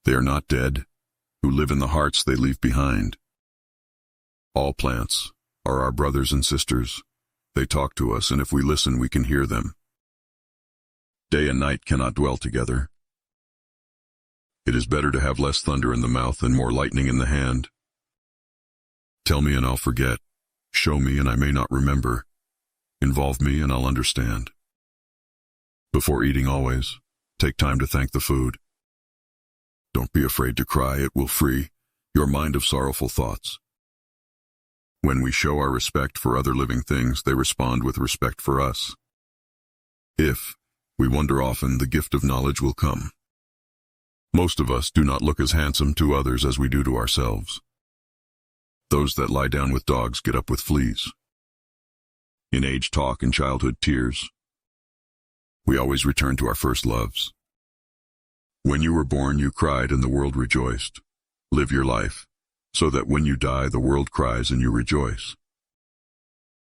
They are not dead, who live in the hearts they leave behind. All plants are our brothers and sisters. They talk to us, and if we listen, we can hear them. Day and night cannot dwell together. It is better to have less thunder in the mouth and more lightning in the hand. Tell me and I'll forget. Show me and I may not remember. Involve me and I'll understand. Before eating always, take time to thank the food. Don't be afraid to cry, it will free your mind of sorrowful thoughts. When we show our respect for other living things, they respond with respect for us. If we wonder often, the gift of knowledge will come. Most of us do not look as handsome to others as we do to ourselves. Those that lie down with dogs get up with fleas. In age talk and childhood tears, we always return to our first loves. When you were born, you cried and the world rejoiced. Live your life, so that when you die, the world cries and you rejoice.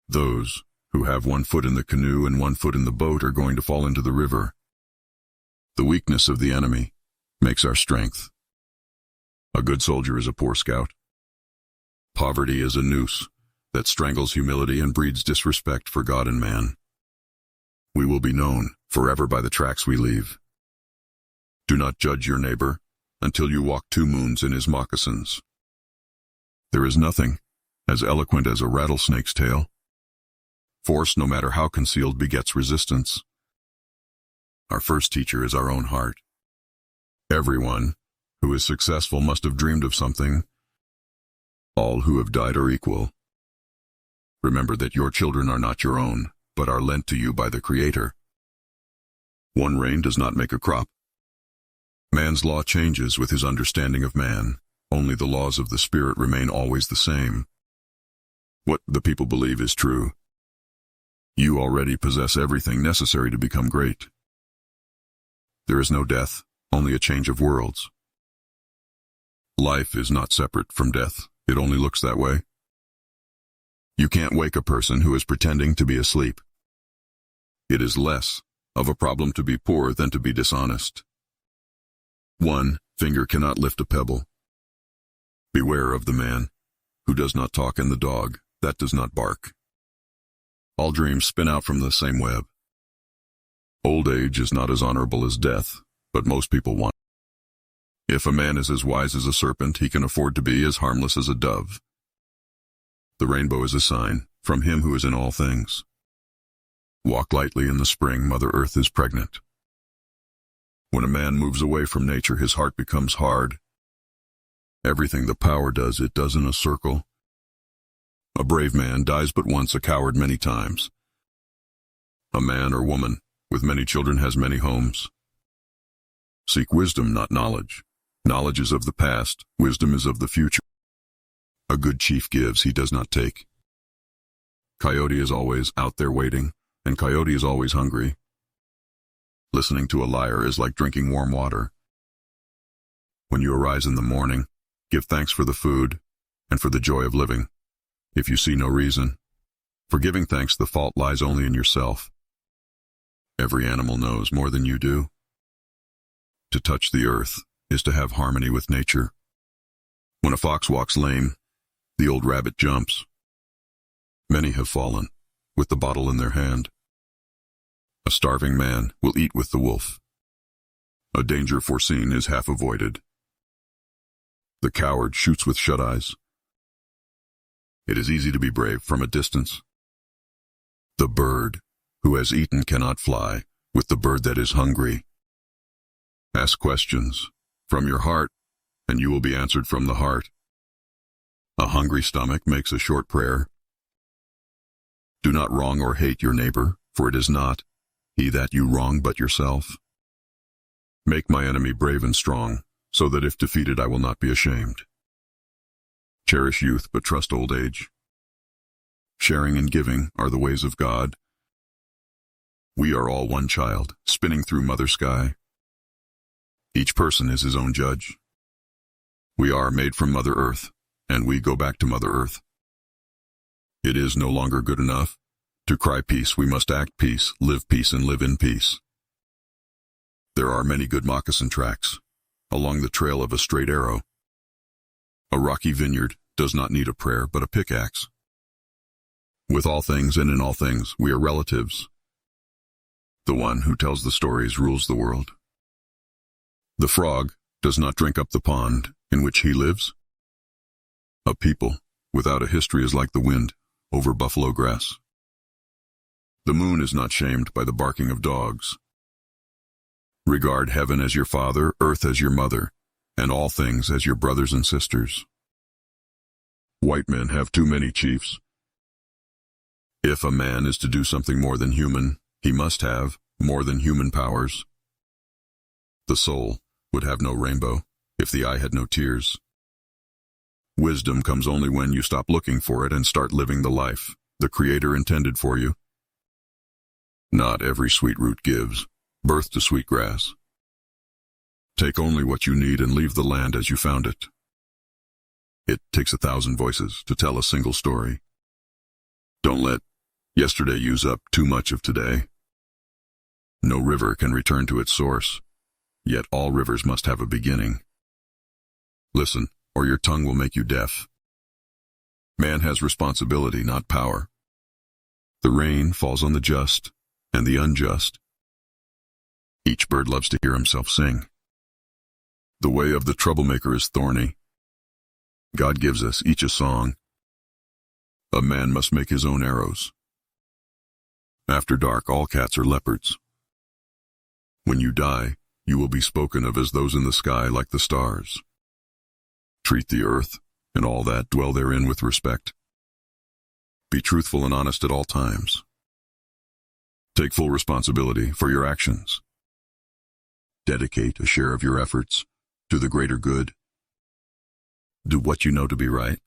Those who have 1 foot in the canoe and 1 foot in the boat are going to fall into the river. The weakness of the enemy makes our strength. A good soldier is a poor scout. Poverty is a noose that strangles humility and breeds disrespect for God and man. We will be known forever by the tracks we leave. Do not judge your neighbor until you walk 2 moons in his moccasins. There is nothing as eloquent as a rattlesnake's tail. Force, no matter how concealed, begets resistance. Our first teacher is our own heart. Everyone who is successful must have dreamed of something. All who have died are equal. Remember that your children are not your own, but are lent to you by the Creator. 1 rain does not make a crop. Man's law changes with his understanding of man. Only the laws of the Spirit remain always the same. What the people believe is true. You already possess everything necessary to become great. There is no death, only a change of worlds. Life is not separate from death. It only looks that way. You can't wake a person who is pretending to be asleep. It is less of a problem to be poor than to be dishonest. 1 finger cannot lift a pebble. Beware of the man who does not talk and the dog that does not bark. All dreams spin out from the same web. Old age is not as honorable as death, but most people want it. If a man is as wise as a serpent, he can afford to be as harmless as a dove. The rainbow is a sign from him who is in all things. Walk lightly in the spring, Mother Earth is pregnant. When a man moves away from nature, his heart becomes hard. Everything the power does, it does in a circle. A brave man dies but once, a coward many times. A man or woman with many children has many homes. Seek wisdom, not knowledge. Knowledge is of the past, wisdom is of the future. A good chief gives, he does not take. Coyote is always out there waiting, and coyote is always hungry. Listening to a liar is like drinking warm water. When you arise in the morning, give thanks for the food and for the joy of living. If you see no reason for giving thanks, the fault lies only in yourself. Every animal knows more than you do. To touch the earth is to have harmony with nature. When a fox walks lame, the old rabbit jumps. Many have fallen with the bottle in their hand. A starving man will eat with the wolf. A danger foreseen is half avoided. The coward shoots with shut eyes. It is easy to be brave from a distance. The bird who has eaten cannot fly with the bird that is hungry. Ask questions from your heart, and you will be answered from the heart. A hungry stomach makes a short prayer. Do not wrong or hate your neighbor, for it is not he that you wrong but yourself. Make my enemy brave and strong, so that if defeated I will not be ashamed. Cherish youth, but trust old age. Sharing and giving are the ways of God. We are all one child, spinning through Mother Sky. Each person is his own judge. We are made from Mother Earth, and we go back to Mother Earth. It is no longer good enough to cry peace. We must act peace, live peace, and live in peace. There are many good moccasin tracks. along the trail of a straight arrow. A rocky vineyard does not need a prayer but a pickaxe. With all things and in all things, we are relatives. The one who tells the stories rules the world. The frog does not drink up the pond in which he lives. A people without a history is like the wind over buffalo grass. The moon is not shamed by the barking of dogs. Regard heaven as your father, earth as your mother, and all things as your brothers and sisters. White men have too many chiefs. If a man is to do something more than human, he must have more than human powers. The soul would have no rainbow if the eye had no tears. Wisdom comes only when you stop looking for it and start living the life the Creator intended for you. Not every sweet root gives birth to sweet grass. Take only what you need and leave the land as you found it. It takes 1,000 voices to tell a single story. Don't let yesterday use up too much of today. No river can return to its source, yet all rivers must have a beginning. Listen, or your tongue will make you deaf. Man has responsibility, not power. The rain falls on the just and the unjust. Each bird loves to hear himself sing. The way of the troublemaker is thorny. God gives us each a song. A man must make his own arrows. After dark, all cats are leopards. When you die, you will be spoken of as those in the sky like the stars. Treat the earth and all that dwell therein with respect. Be truthful and honest at all times. Take full responsibility for your actions. Dedicate a share of your efforts to the greater good. Do what you know to be right.